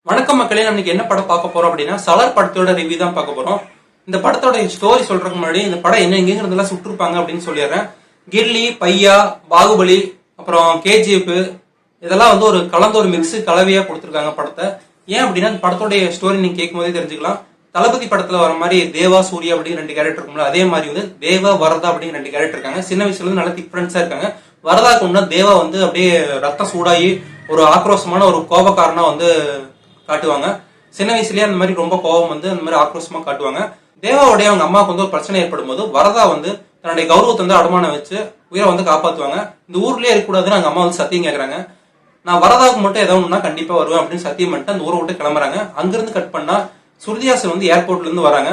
வணக்கம் மக்களே, நம்ம என்ன படம் பார்க்க போறோம் அப்படின்னா சலார் படத்தோட ரிவ்யூ தான் பார்க்க போறோம். இந்த படத்தோட ஸ்டோரி சொல்றதுக்கு முன்னாடி இந்த படம் எங்கெல்லாம் சுட்டிருப்பாங்க அப்படின்னு சொல்லிடுறேன். கில்லி, பையா, பாகுபலி, அப்புறம் கேஜிஎஃப் இதெல்லாம் வந்து ஒரு கலந்த ஒரு மிக்ஸ் கலவையா கொடுத்துருக்காங்க படத்தை. ஏன் அப்படின்னா இந்த படத்தோட ஸ்டோரி நீங்க கேட்கும் போதே தெரிஞ்சுக்கலாம். தளபதி படத்துல வர மாதிரி தேவா, சூர்யா அப்படின்னு 2 கேரக்டர் இருக்கும்ல, அதே மாதிரி வந்து தேவா, வரதா அப்படின்னு 2 கேரக்டர் இருக்காங்க. சின்ன வயசுல இருந்து நல்ல டிஃபரன்ஸா இருக்காங்க. வரதாக்கு முன்னா தேவா வந்து அப்படியே ரத்தம் சூடாகி ஒரு ஆக்ரோஷமான ஒரு கோபக்காரனா வந்து காட்டுவாங்க. சின்ன வயசுலயே அந்த மாதிரி ரொம்ப கோபம் வந்து அந்த மாதிரி ஆக்ரோஷமா காட்டுவாங்க. தேவாவுடைய அவங்க அம்மாவுக்கு வந்து ஒரு பிரச்சனை ஏற்படும் போது வரதா வந்து தன்னுடைய கௌரவத்தை வந்து அடமானம் வச்சு உயிரை வந்து காப்பாத்துவாங்க. இந்த ஊர்லயே இருக்கக்கூடாதுன்னு அவங்க அம்மா வந்து சத்தியம் கேட்கறாங்க. நான் வரதாவுக்கு மட்டும் ஏதாவது ஒண்ணா கண்டிப்பா வருவேன் அப்படின்னு சத்தியம் பண்ணிட்டு அந்த ஊரை விட்டு கிளம்புறாங்க. அங்கிருந்து கட் பண்ணா சுருதிஹாசன் வந்து ஏர்போர்ட்ல இருந்து வராங்க.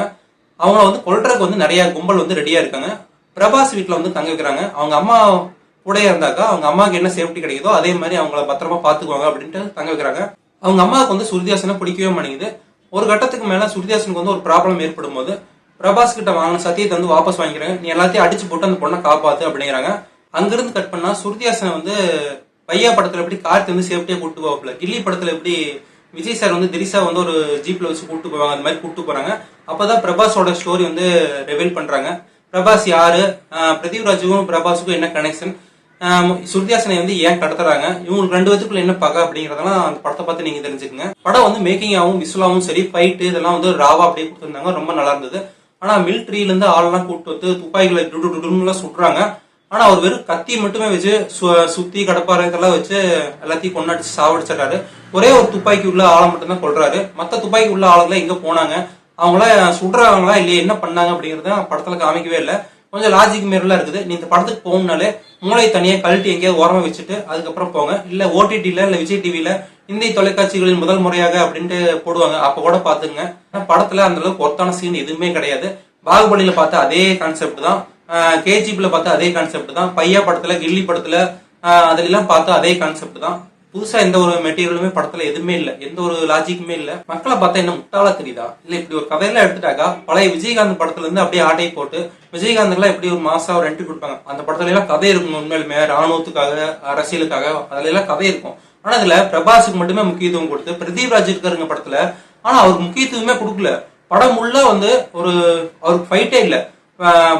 அவங்க வந்து கொல்றதுக்கு வந்து நிறைய கும்பல் வந்து ரெடியா இருக்காங்க. பிரபாஸ் வீட்டுல வந்து தங்க வைக்கிறாங்க. அவங்க அம்மா கூட இருந்தாக்கா அவங்க அம்மாவுக்கு என்ன சேஃப்டி கிடைக்குதோ அதே மாதிரி அவங்கள பத்திரமா பாத்துக்குவாங்க அப்படின்ட்டு தங்க வைக்கிறாங்க. அவங்க அம்மாவுக்கு வந்து சுருதிஹாசனை பிடிக்கவே மாட்டேங்குது. ஒரு கட்டத்துக்கு மேல சுருதிஹாசனுக்கு வந்து ஒரு ப்ராப்ளம் ஏற்படும் போது பிரபாஸ் கிட்ட வாங்கின சத்தியத்தை வந்து வாபஸ் வாங்கிக்கிறாங்க. நீ எல்லாத்தையும் அடிச்சு போட்டு அந்த பொண்ணை காப்பாத்து அப்படிங்கிறாங்க. அங்கிருந்து கட் பண்ணா சுருதிஹாசனை வந்து பையா படத்துல எப்படி கார்த்து வந்து சேஃப்டியா கூட்டு போவாப்ல, கில்லி படத்துல எப்படி விஜய் சார் வந்து திரிசா வந்து ஒரு ஜீப்ல வச்சு கூட்டு போவாங்க, அந்த மாதிரி கூட்டு போறாங்க. அப்பதான் பிரபாஸோட ஸ்டோரி வந்து ரிவீல் பண்றாங்க. பிரபாஸ் யாரு, பிரதீப்ராஜுக்கும் பிரபாஸுக்கும் என்ன கனெக்ஷன், சுருதிஹாசனை வந்து ஏன் கடத்துறாங்க, இவங்களுக்கு 2 பேத்துக்குள்ள என்ன பகை அப்படிங்கறதெல்லாம் அந்த படத்தை பார்த்து நீங்க தெரிஞ்சுக்கங்க. படம் வந்து மேக்கிங்காவும் விசுவலாவும் சரி, ஃபைட் இதெல்லாம் வந்து ராவா அப்படியே கொடுத்துருந்தாங்க, ரொம்ப நல்லா இருந்தது. ஆனா மிலிட்ரியில இருந்து ஆளெல்லாம் கூட்டு வந்து துப்பாக்கிகளை டுடுலாம் சுட்டுறாங்க. ஆனா அவர் வெறும் கத்தி மட்டுமே வச்சு சுத்தி கடப்பாறை இதெல்லாம் வச்சு எல்லாத்தையும் கொண்டாடிச்சு சாவடிச்சிடறாரு. ஒரே ஒரு துப்பாக்கி உள்ள ஆளை மட்டும் தான் கொள்றாரு. மத்த துப்பாக்கி உள்ள ஆளுங்களை எங்க போனாங்க, அவங்கள சுடுறாங்களா இல்லையா, என்ன பண்ணாங்க அப்படிங்கறத படத்துல காமிக்கவே இல்லை. கொஞ்சம் லாஜிக் மாரிலாம் இருக்குது. நீ இந்த படத்துக்கு போகணும்னாலே மூளை தனியா கழட்டி எங்கேயாவது ஓரமா வச்சுட்டு அதுக்கப்புறம் போங்க. இல்ல ஓடிடில இல்ல விஜய் டிவில இந்திய தொலைக்காட்சிகளில் முதல் முறையாக அப்படின்ட்டு போடுவாங்க, அப்ப கூட பாத்துங்க. படத்துல அந்த அளவுக்கு ஒர்த்தான சீன் எதுவுமே கிடையாது. பாகுபலியில பார்த்த அதே கான்செப்ட் தான், கேஜிபில பார்த்த அதே கான்செப்ட் தான், பையா படத்துல கில்லி படத்துல அதுல எல்லாம் பார்த்த அதே கான்செப்ட் தான். புதுசா எந்த ஒரு மெட்டீரியலுமே படத்துல எதுவுமே இல்ல, எந்த ஒரு லாஜிக்குமே இல்ல. மக்களை பார்த்தா என்ன முட்டாளா தெரியுதா, இல்ல இப்படி ஒரு கதையெல்லாம் எடுத்துட்டாக்கா பழைய விஜயகாந்த் படத்துல இருந்து அப்படியே ஆட்டை போட்டு விஜயகாந்த் எல்லாம் எப்படி ஒரு மாசா ஒரு என்ட்ரி கொடுப்பாங்க, அந்த படத்துல எல்லாம் கதை இருக்கும். உண்மையிலுமே ராணுவத்துக்காக அரசியலுக்காக அதுல எல்லாம் கதை இருக்கும். ஆனா அதுல பிரபாஸுக்கு மட்டுமே முக்கியத்துவம் கொடுத்து பிரதீப்ராஜ் இருக்காருங்க படத்துல, ஆனா அவருக்கு முக்கியத்துவமே கொடுக்கல. படம் உள்ள வந்து அவருக்கு ஃபைட்டே இல்ல.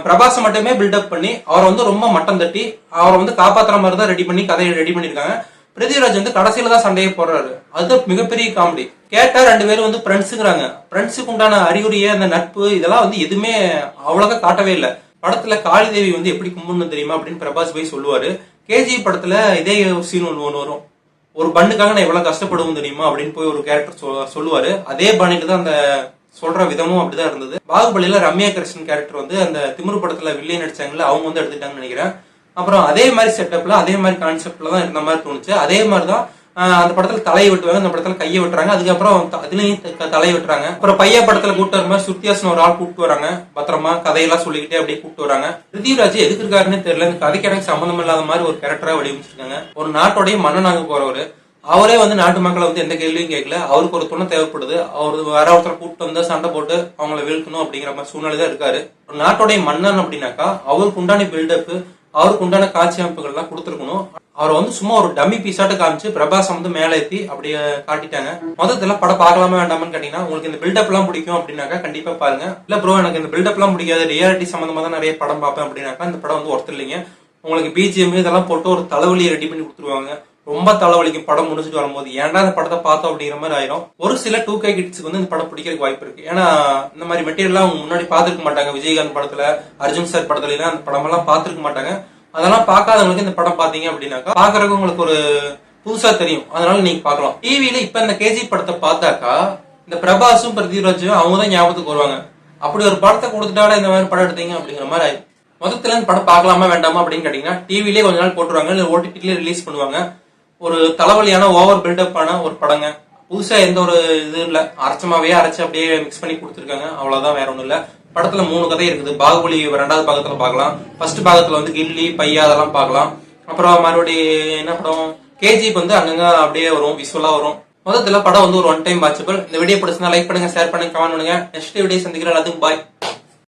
பிரபாஸை மட்டுமே பில்டப் பண்ணி அவரை வந்து ரொம்ப மட்டம் தட்டி அவரை வந்து காப்பாத்துற மாதிரி தான் கதையை ரெடி பண்ணிருக்காங்க. பிருத்திவிராஜ் வந்து கடைசியில தான் சண்டையை போடுறாரு. அது மிகப்பெரிய காமெடி. கேட்டா 2 பேரும் வந்து ஃப்ரெண்ட்ஸுங்கிறாங்க. ஃப்ரெண்ட்ஸுக்கு உண்டான அறிகுறிய அந்த நட்பு இதெல்லாம் வந்து எதுவுமே அவ்வளவா காட்டவே இல்லை. படத்துல காளிதேவி வந்து எப்படி கும்பிடணும் தெரியுமா அப்படின்னு பிரபாஸ் போய் சொல்லுவாரு. கேஜி படத்துல இதே சீன் ஒன்று வரும். ஒரு பண்ணுக்காக நான் எவ்வளவு கஷ்டப்படுவோம் தெரியுமா அப்படின்னு போய் ஒரு கேரக்டர் சொல்லுவாரு. அதே பாணிக்கு தான் அந்த சொல்ற விதமும் அப்படிதான் இருந்தது. பாகுபலியில ரம்யா கிருஷ்ணன் கேரக்டர் வந்து அந்த திமிரு படத்துல வில்லியன் நடிச்சாங்கல்ல, அவங்க வந்து எடுத்துட்டாங்கன்னு நினைக்கிறேன். அப்புறம் அதே மாதிரி செட்டப்ல அதே மாதிரி கான்செப்ட்ல தான் இருந்த மாதிரி தோணுச்சு. அதே மாதிரிதான் அந்த படத்துல தலையை வெட்டுவாங்க, அந்த படத்துல கையை வெட்டுறாங்க, அதுக்கப்புறம் அதுலயும் தலையை வெட்டுறாங்க. அப்புறம் பையா படத்துல கூட்டு வர மாதிரி சுருதிஹாசன் ஒரு ஆள் கூப்பிட்டு வராங்க, பத்திரமா கதையெல்லாம் சொல்லிக்கிட்டே அப்படியே கூப்பிட்டு வராங்க. பிருத்திவிராஜ் எதுக்கு இருக்காருன்னு தெரியல. இந்த கதைக்கு எனக்கு சம்பந்தம் இல்லாத மாதிரி ஒரு கேரக்டரா வடிவமைச்சிருக்காங்க. ஒரு நாட்டோடைய மன்னனாக போறவரு, அவரே வந்து நாட்டு மக்களை வந்து எந்த கேள்வியும் கேட்கல. அவருக்கு ஒரு துணை தேவைப்படுது, அவரு வேற ஒருத்தர் கூப்பிட்டு வந்து சண்டை போட்டு அவங்கள வீழ்த்தணும் அப்படிங்கிற மாதிரி சூழ்நிலை தான் இருக்காரு. ஒரு நாட்டோடைய மன்னன் அப்படின்னாக்கா அவருக்கு உண்டான பில்டப், அவருக்கு உண்டான காட்சி அமைப்புகள் எல்லாம் கொடுத்துருக்கணும். அவரை வந்து சும்மா ஒரு டம்மி பீஸாட்டு காமிச்சு பிரபாசம் வந்து மேல ஏத்தி அப்படியே காட்டிட்டாங்க. மொத்தத்துல படம் பார்க்கலாமா வேண்டாமான்னு கேட்டீங்கன்னா, உங்களுக்கு இந்த பில்டப் எல்லாம் பிடிக்கும் அப்படின்னாக்கா கண்டிப்பா பாருங்க. இல்ல ப்ரோ எனக்கு இந்த பில்டப் எல்லாம் பிடிக்காது, ரியாலிட்டி சம்பந்தமா தான் நிறைய படம் பார்ப்பேன் அப்படின்னாக்கா இந்த படம் வந்து ஒர்த் இல்லைங்க. உங்களுக்கு பிஜிஎம் இதெல்லாம் போட்டு ஒரு தலைவலியை ரெடி பண்ணி கொடுத்துருவாங்க. ரொம்ப தலைவலிக்கு படம் முடிச்சுட்டு வரும்போது ஏன்டா இந்த படத்தை பார்த்தோம் அப்படிங்கிற மாதிரி ஆயிரும். ஒரு சில 2K கிட்ஸ்க்கு வந்து இந்த படம் பிடிக்கிறதுக்கு வாய்ப்பு இருக்கு. ஏன்னா இந்த மாதிரி மெட்டீரியல் அவங்க முன்னாடி பாத்துருக்க மாட்டாங்க. விஜயகாந்த் படத்துல, அர்ஜுன் சார் படத்துல எல்லாம் அந்த படம் எல்லாம் பாத்துருக்க மாட்டாங்க. அதெல்லாம் பார்க்காதவங்களுக்கு இந்த படம் பாத்தீங்க அப்படின்னாக்கா பாக்குறதுக்கு உங்களுக்கு ஒரு புதுசா தெரியும். அதனால நீங்க பாக்கலாம். டிவியில இப்ப இந்த கேஜி படத்தை பார்த்தாக்கா இந்த பிரபாஸும் பிரதீப்ராஜும் அவங்க தான் ஞாபகத்துக்கு வருவாங்க. அப்படி ஒரு படத்தை கொடுத்துட்டாட இந்த மாதிரி படம் எடுத்தீங்க அப்படிங்கிற மாதிரி ஆயிடும். மொத்தத்துல இந்த படம் பார்க்கலாமா வேண்டாமா அப்படின்னு கேட்டீங்கன்னா, டிவிலேயே கொஞ்ச நாள் போட்டுருவாங்க, இல்ல ஓடிடிலே ரிலீஸ் பண்ணுவாங்க. ஒரு தலைவலியான ஓவர் பில்டப் ஆன ஒரு படங்க. புதுசா எந்த ஒரு இது இல்ல, அரைச்சமாவே அரைச்சு அப்படியே மிக்ஸ் பண்ணி கொடுத்துருக்காங்க, அவ்வளவுதான், வேற ஒண்ணும் இல்ல. படத்துல 3 கதை இருக்குது. பாகுபலி 2வது பாகத்துல பார்க்கலாம், ஃபர்ஸ்ட் பாகத்துல வந்து கில்லி, பையா அதெல்லாம் பார்க்கலாம். அப்புறம் மறுபடியும் என்ன படம் கேஜிப் வந்து அங்கங்க அப்படியே வரும், விசுவலா வரும். மொத்தத்துல படம் வந்து ஒரு 1 டைம் வாட்சபிள். இந்த வீடியோ பிடிச்சிருந்தா லைக் பண்ணுங்க, ஷேர் பண்ணுங்க, கமெண்ட் பண்ணுங்க. நெக்ஸ்ட் வீடியோ சந்திக்கிறேன். எல்லாத்துக்கும் பாய்.